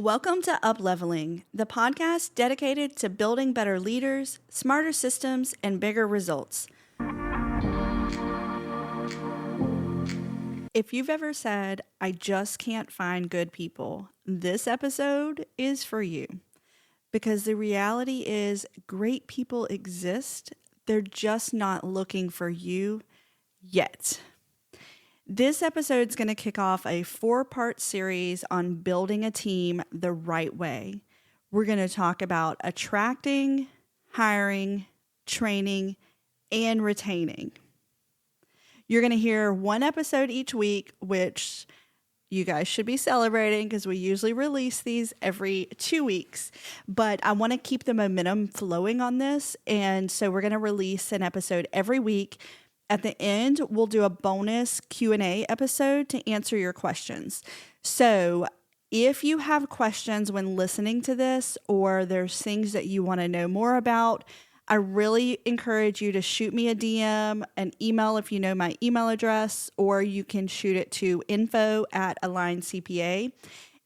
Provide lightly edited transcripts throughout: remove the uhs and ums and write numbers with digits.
Welcome to Upleveling, the podcast dedicated to building better leaders, smarter systems, and bigger results. If you've ever said, I just can't find good people, this episode is for you. Because the reality is, great people exist, they're just not looking for you yet. This episode is going to kick off a 4-part series on building a team the right way. We're going to talk about attracting, hiring, training, and retaining. You're going to hear one episode each week, which you guys should be celebrating because we usually release these every 2 weeks. But I want to keep the momentum flowing on this, and so we're going to release an episode every week. At the end, we'll do a bonus Q&A episode to answer your questions. So if you have questions when listening to this, or there's things that you want to know more about, I really encourage you to shoot me a DM, an email if you know my email address, or you can shoot it to info@AlignCPA.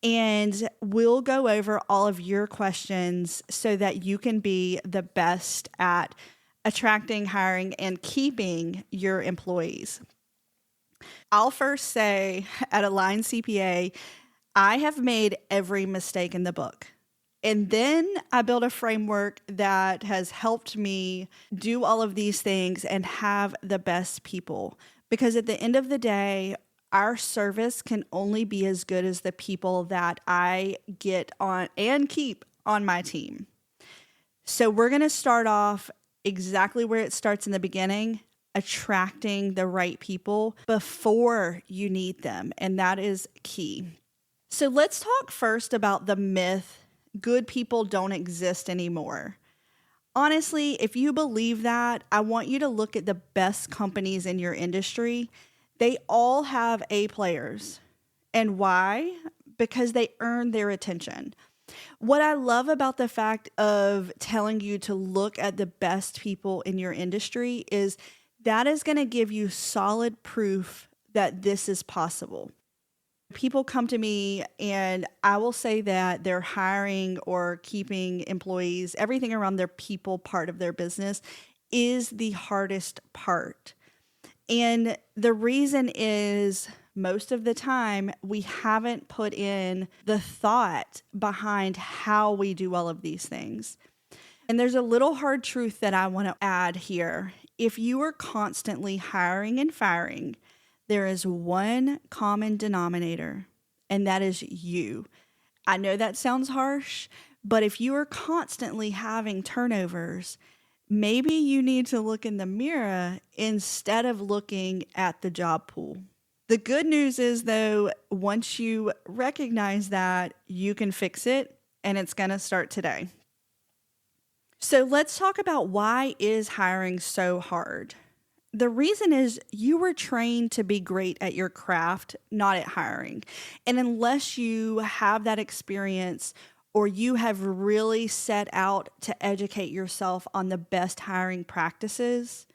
And we'll go over all of your questions so that you can be the best at attracting, hiring, and keeping your employees. I'll first say at Align CPA, I have made every mistake in the book. And then I built a framework that has helped me do all of these things and have the best people. Because at the end of the day, our service can only be as good as the people that I get on and keep on my team. So we're going to start off exactly where it starts in the beginning, attracting the right people before you need them. And that is key. So let's talk first about the myth, good people don't exist anymore. Honestly, if you believe that, I want you to look at the best companies in your industry. They all have A players. And why? Because they earn their attention. What I love about the fact of telling you to look at the best people in your industry is that is going to give you solid proof that this is possible. People come to me and I will say that they're hiring or keeping employees, everything around their people part of their business is the hardest part. And the reason is most of the time we haven't put in the thought behind how we do all of these things. And there's a little hard truth that I want to add here. If you are constantly hiring and firing, there is one common denominator, and that is you. I know that sounds harsh, but if you are constantly having turnovers, maybe you need to look in the mirror instead of looking at the job pool. The good news is, though, once you recognize that, you can fix it, and it's going to start today. So let's talk about why is hiring so hard. The reason is you were trained to be great at your craft, not at hiring. And unless you have that experience or you have really set out to educate yourself on the best hiring practices,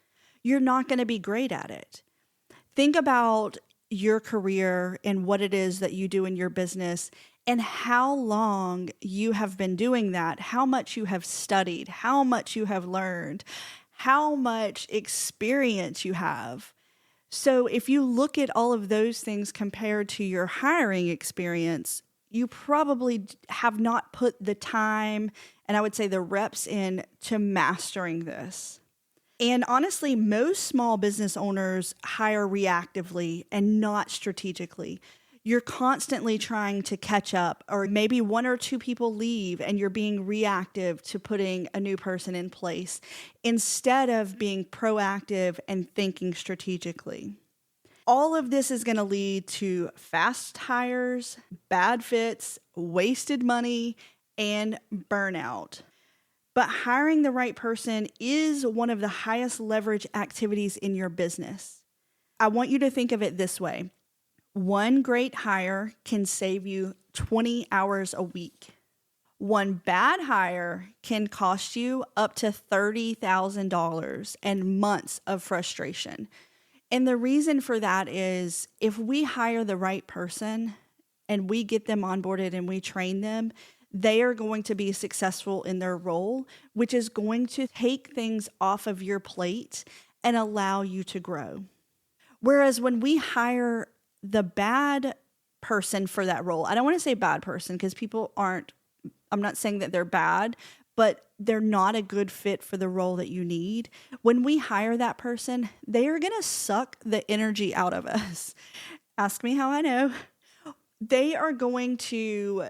you're not going to be great at it. Think about your career and what it is that you do in your business and how long you have been doing that, how much you have studied, how much you have learned, how much experience you have. So if you look at all of those things compared to your hiring experience, you probably have not put the time and I would say the reps in to mastering this. And honestly, most small business owners hire reactively and not strategically. You're constantly trying to catch up, or maybe 1 or 2 people leave and you're being reactive to putting a new person in place instead of being proactive and thinking strategically. All of this is going to lead to fast hires, bad fits, wasted money, and burnout. But hiring the right person is one of the highest leverage activities in your business. I want you to think of it this way. One great hire can save you 20 hours a week. One bad hire can cost you up to $30,000 and months of frustration. And the reason for that is if we hire the right person, and we get them onboarded and we train them, they are going to be successful in their role, which is going to take things off of your plate and allow you to grow. Whereas when we hire the bad person for that role, I don't want to say bad person because people aren't, I'm not saying that they're bad, but they're not a good fit for the role that you need. When we hire that person, they are going to suck the energy out of us. Ask me how I know. They are going to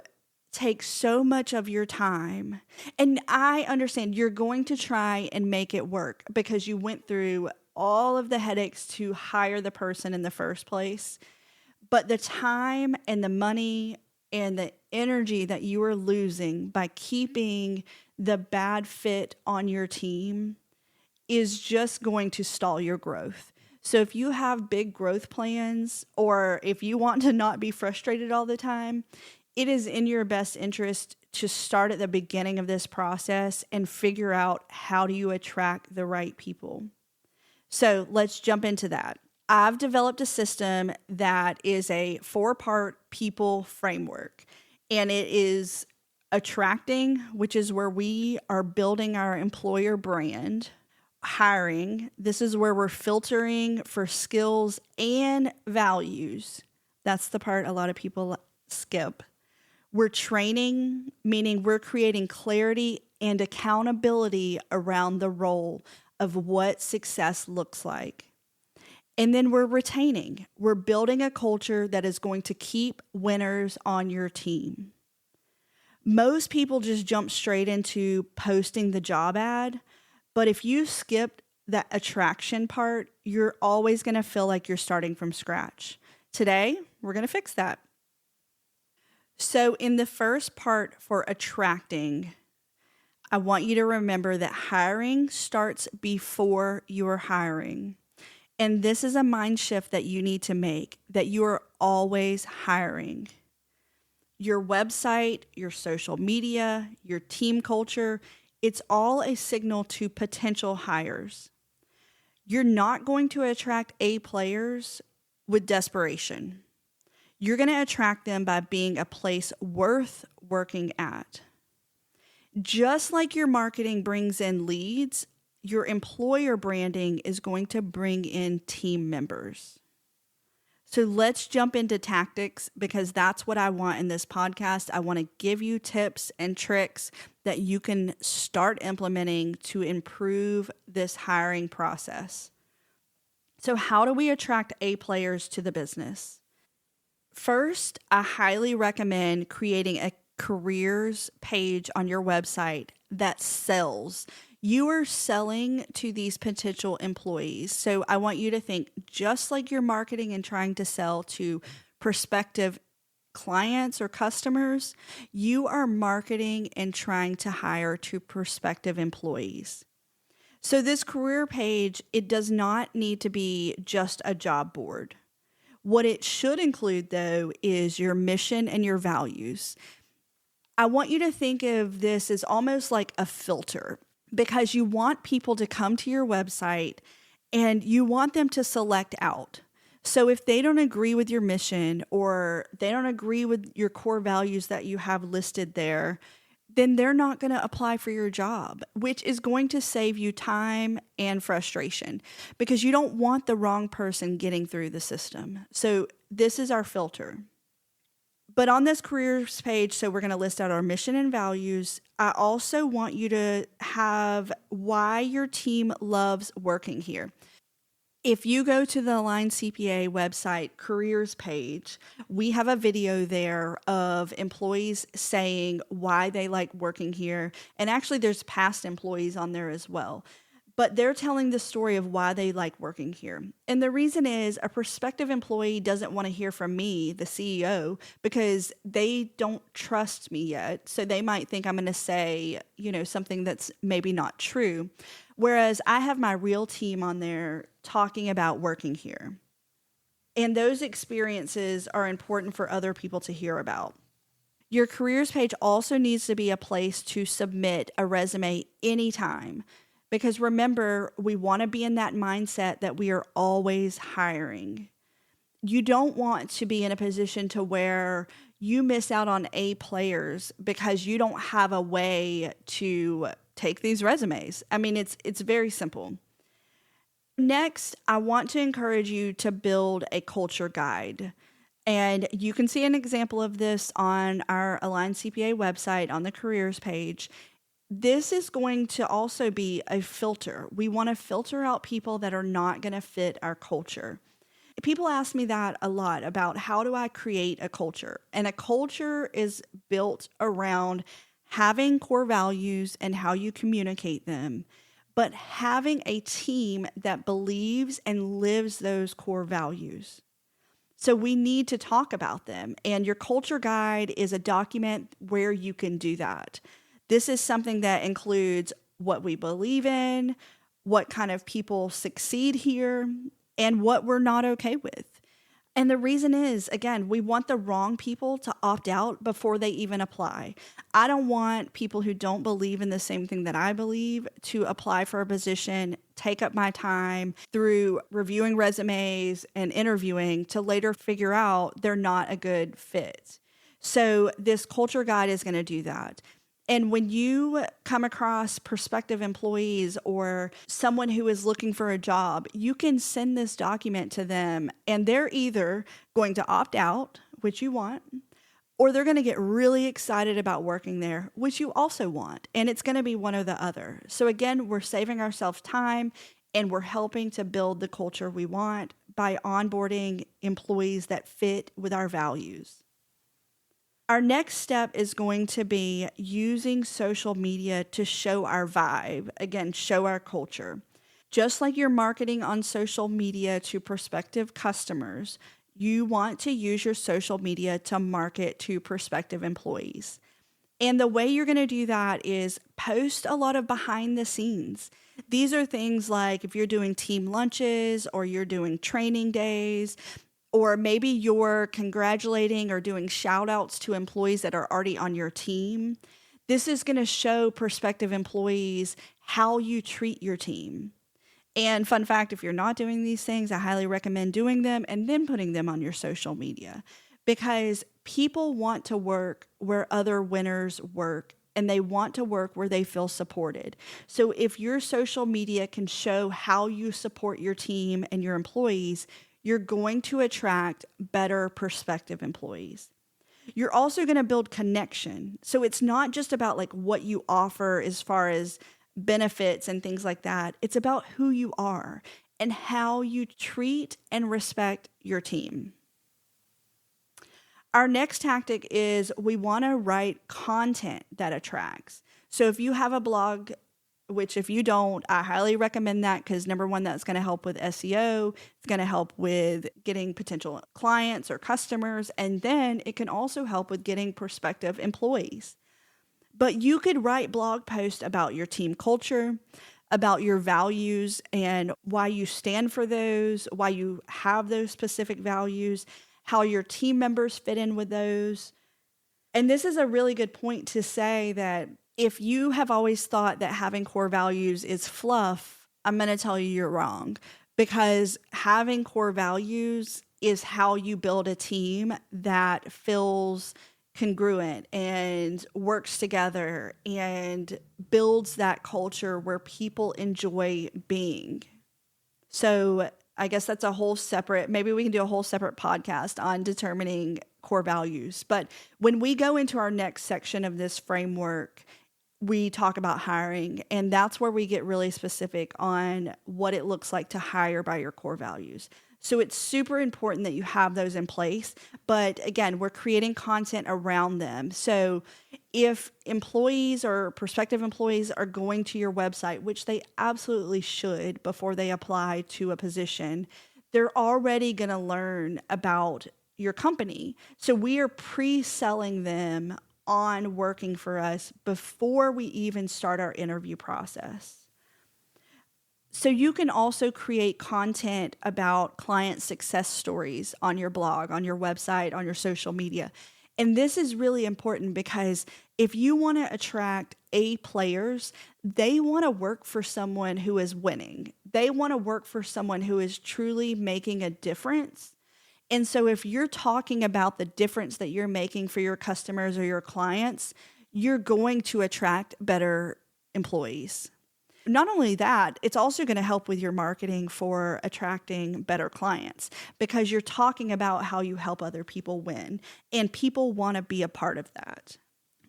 take so much of your time. And I understand you're going to try and make it work because you went through all of the headaches to hire the person in the first place. But the time and the money and the energy that you are losing by keeping the bad fit on your team is just going to stall your growth. So if you have big growth plans, or if you want to not be frustrated all the time, it is in your best interest to start at the beginning of this process and figure out how do you attract the right people. So let's jump into that. I've developed a system that is a 4-part people framework, and it is attracting, which is where we are building our employer brand. Hiring, this is where we're filtering for skills and values. That's the part a lot of people skip. We're training, meaning we're creating clarity and accountability around the role of what success looks like. And then we're retaining. We're building a culture that is going to keep winners on your team. Most people just jump straight into posting the job ad, but if you skip that attraction part, you're always going to feel like you're starting from scratch. Today, we're going to fix that. So in the first part for attracting, I want you to remember that hiring starts before you're hiring. And this is a mind shift that you need to make, that you are always hiring. Your website, your social media, your team culture, it's all a signal to potential hires. You're not going to attract A players with desperation. You're going to attract them by being a place worth working at. Just like your marketing brings in leads, your employer branding is going to bring in team members. So let's jump into tactics, because that's what I want in this podcast. I want to give you tips and tricks that you can start implementing to improve this hiring process. So how do we attract A players to the business? First, I highly recommend creating a careers page on your website that sells. You are selling to these potential employees. So I want you to think just like you're marketing and trying to sell to prospective clients or customers, you are marketing and trying to hire to prospective employees. So this career page, it does not need to be just a job board. What it should include, though, is your mission and your values. I want you to think of this as almost like a filter, because you want people to come to your website and you want them to select out. So if they don't agree with your mission or they don't agree with your core values that you have listed there, then they're not going to apply for your job, which is going to save you time and frustration, because you don't want the wrong person getting through the system. So this is our filter. But on this careers page, so we're going to list out our mission and values. I also want you to have why your team loves working here. If you go to the Align CPA website careers page, we have a video there of employees saying why they like working here. And actually, there's past employees on there as well. But they're telling the story of why they like working here. And the reason is a prospective employee doesn't want to hear from me, the CEO, because they don't trust me yet. So they might think I'm going to say, something that's maybe not true. Whereas I have my real team on there talking about working here. And those experiences are important for other people to hear about. Your careers page also needs to be a place to submit a resume anytime. Because remember, we want to be in that mindset that we are always hiring. You don't want to be in a position to where you miss out on A players because you don't have a way to take these resumes. I mean, it's very simple. Next, I want to encourage you to build a culture guide. And you can see an example of this on our Align CPA website on the careers page. This is going to also be a filter. We want to filter out people that are not going to fit our culture. People ask me that a lot about how do I create a culture? And a culture is built around having core values and how you communicate them, but having a team that believes and lives those core values. So we need to talk about them. And your culture guide is a document where you can do that. This is something that includes what we believe in, what kind of people succeed here, and what we're not okay with. And the reason is, again, we want the wrong people to opt out before they even apply. I don't want people who don't believe in the same thing that I believe to apply for a position, take up my time through reviewing resumes and interviewing to later figure out they're not a good fit. So this culture guide is going to do that. And when you come across prospective employees or someone who is looking for a job, you can send this document to them and they're either going to opt out, which you want, or they're going to get really excited about working there, which you also want. And it's going to be one or the other. So again, we're saving ourselves time and we're helping to build the culture we want by onboarding employees that fit with our values. Our next step is going to be using social media to show our vibe, again, show our culture. Just like you're marketing on social media to prospective customers, you want to use your social media to market to prospective employees. And the way you're going to do that is post a lot of behind the scenes. These are things like if you're doing team lunches or you're doing training days, or maybe you're congratulating or doing shout outs to employees that are already on your team. This is going to show prospective employees how you treat your team. And fun fact, if you're not doing these things, I highly recommend doing them and then putting them on your social media because people want to work where other winners work and they want to work where they feel supported. So if your social media can show how you support your team and your employees, you're going to attract better prospective employees. You're also going to build connection. So it's not just about like what you offer as far as benefits and things like that. It's about who you are and how you treat and respect your team. Our next tactic is we want to write content that attracts. So if you have a blog, which if you don't, I highly recommend that because number one, that's going to help with SEO. It's going to help with getting potential clients or customers. And then it can also help with getting prospective employees. But you could write blog posts about your team culture, about your values and why you stand for those, why you have those specific values, how your team members fit in with those. And this is a really good point to say that if you have always thought that having core values is fluff, I'm going to tell you you're wrong because having core values is how you build a team that feels congruent and works together and builds that culture where people enjoy being. So I guess that's a whole separate, maybe we can do a whole separate podcast on determining core values. But when we go into our next section of this framework, we talk about hiring, and that's where we get really specific on what it looks like to hire by your core values. So it's super important that you have those in place. But again, we're creating content around them. So if employees or prospective employees are going to your website, which they absolutely should before they apply to a position, they're already going to learn about your company. So we are pre-selling them on working for us before we even start our interview process. So you can also create content about client success stories on your blog, on your website, on your social media. And this is really important because if you want to attract A players, they want to work for someone who is winning. They want to work for someone who is truly making a difference. And so if you're talking about the difference that you're making for your customers or your clients, you're going to attract better employees. Not only that, it's also going to help with your marketing for attracting better clients because you're talking about how you help other people win, and people want to be a part of that.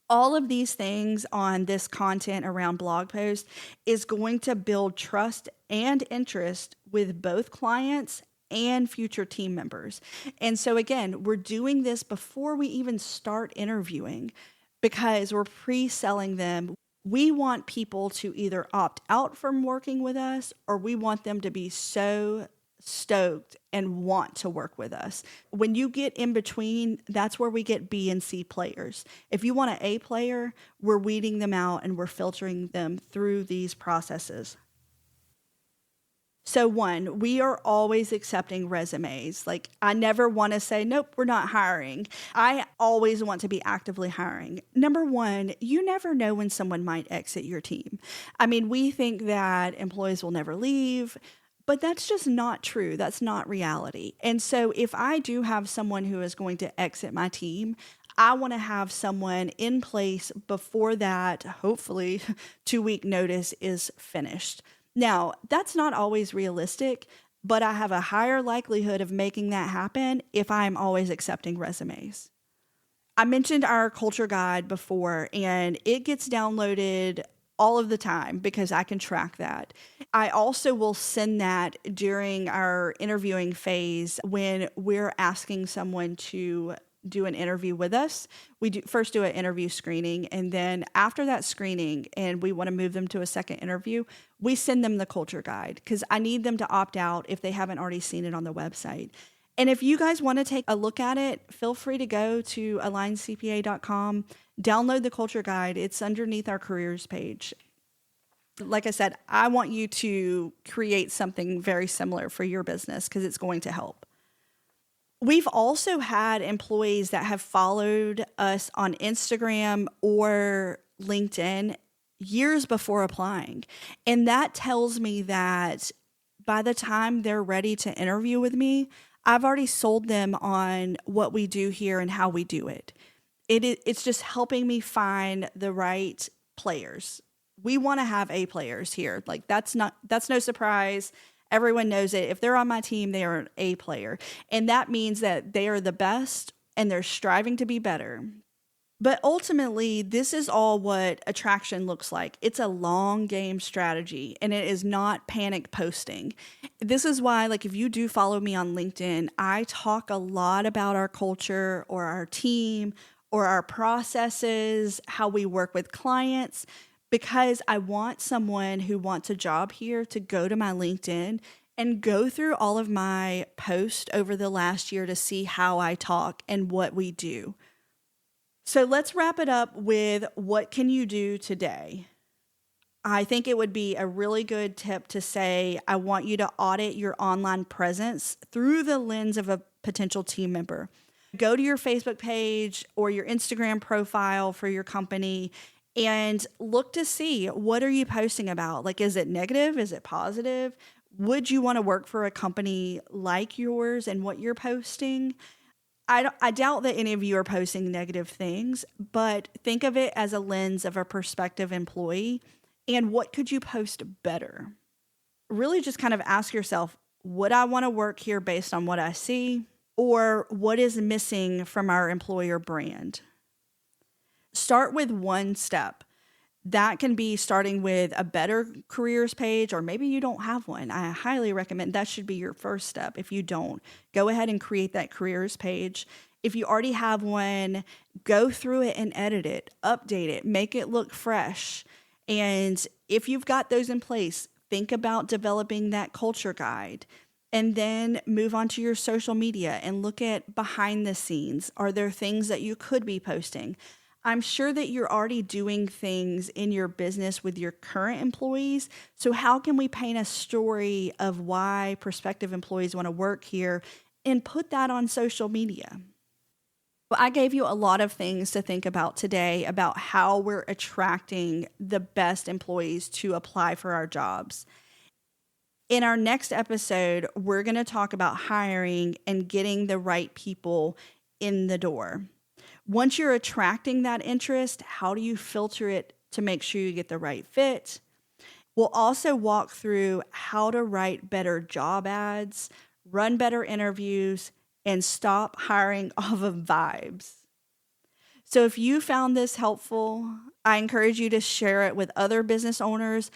All of these things on this content around blog posts is going to build trust and interest with both clients and future team members. And so again, we're doing this before we even start interviewing because we're pre-selling them. We want people to either opt out from working with us, or we want them to be so stoked and want to work with us. When you get in between, that's where we get B and C players. If you want an A player, we're weeding them out and we're filtering them through these processes. So one, we are always accepting resumes. Like, I never want to say, nope, we're not hiring. I always want to be actively hiring. Number one, you never know when someone might exit your team. I mean, we think that employees will never leave, but that's just not true. That's not reality. And so if I do have someone who is going to exit my team, I want to have someone in place before that, hopefully, 2-week notice is finished. Now, that's not always realistic, but I have a higher likelihood of making that happen if I'm always accepting resumes. I mentioned our culture guide before, and it gets downloaded all of the time because I can track that. I also will send that during our interviewing phase when we're asking someone to do an interview with us. We first do an interview screening, and then after that screening and we want to move them to a second interview, we send them the culture guide because I need them to opt out if they haven't already seen it on the website. And if you guys want to take a look at it, feel free to go to AlignCPA.com, download the culture guide. It's underneath our careers page. Like I said, I want you to create something very similar for your business because it's going to help. We've also had employees that have followed us on Instagram or LinkedIn years before applying. And that tells me that by the time they're ready to interview with me, I've already sold them on what we do here and how we do it. It's just helping me find the right players. We want to have A players here. Like that's no surprise. Everyone knows it. If they're on my team, they are an A player. And that means that they are the best and they're striving to be better. But ultimately, this is all what attraction looks like. It's a long game strategy, and it is not panic posting. This is why, like, if you do follow me on LinkedIn, I talk a lot about our culture or our team or our processes, how we work with clients, because I want someone who wants a job here to go to my LinkedIn and go through all of my posts over the last year to see how I talk and what we do. So let's wrap it up with what can you do today? I think it would be a really good tip to say, I want you to audit your online presence through the lens of a potential team member. Go to your Facebook page or your Instagram profile for your company and look to see, what are you posting about? Like, is it negative? Is it positive? Would you want to work for a company like yours and what you're posting? I doubt that any of you are posting negative things, but think of it as a lens of a prospective employee. And what could you post better? Really just kind of ask yourself, would I want to work here based on what I see? Or what is missing from our employer brand? Start with one step. That can be starting with a better careers page, or maybe you don't have one. I highly recommend that should be your first step. If you don't, go ahead and create that careers page. If you already have one, go through it and edit it, update it, make it look fresh. And if you've got those in place, think about developing that culture guide. And then move on to your social media and look at behind the scenes. Are there things that you could be posting? I'm sure that you're already doing things in your business with your current employees. So how can we paint a story of why prospective employees want to work here and put that on social media? Well, I gave you a lot of things to think about today about how we're attracting the best employees to apply for our jobs. In our next episode, we're going to talk about hiring and getting the right people in the door. Once you're attracting that interest, how do you filter it to make sure you get the right fit? We'll also walk through how to write better job ads, run better interviews, and stop hiring off of vibes. So if you found this helpful, I encourage you to share it with other business owners.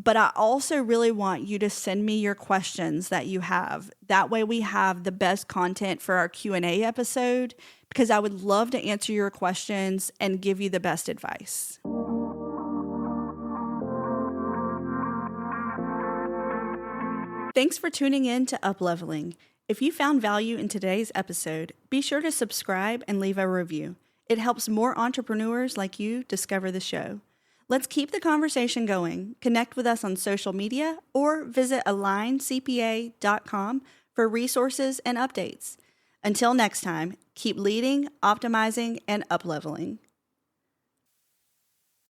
But I also really want you to send me your questions that you have. That way we have the best content for our Q&A episode, because I would love to answer your questions and give you the best advice. Thanks for tuning in to Upleveling. If you found value in today's episode, be sure to subscribe and leave a review. It helps more entrepreneurs like you discover the show. Let's keep the conversation going. Connect with us on social media or visit aligncpa.com for resources and updates. Until next time, keep leading, optimizing, and upleveling.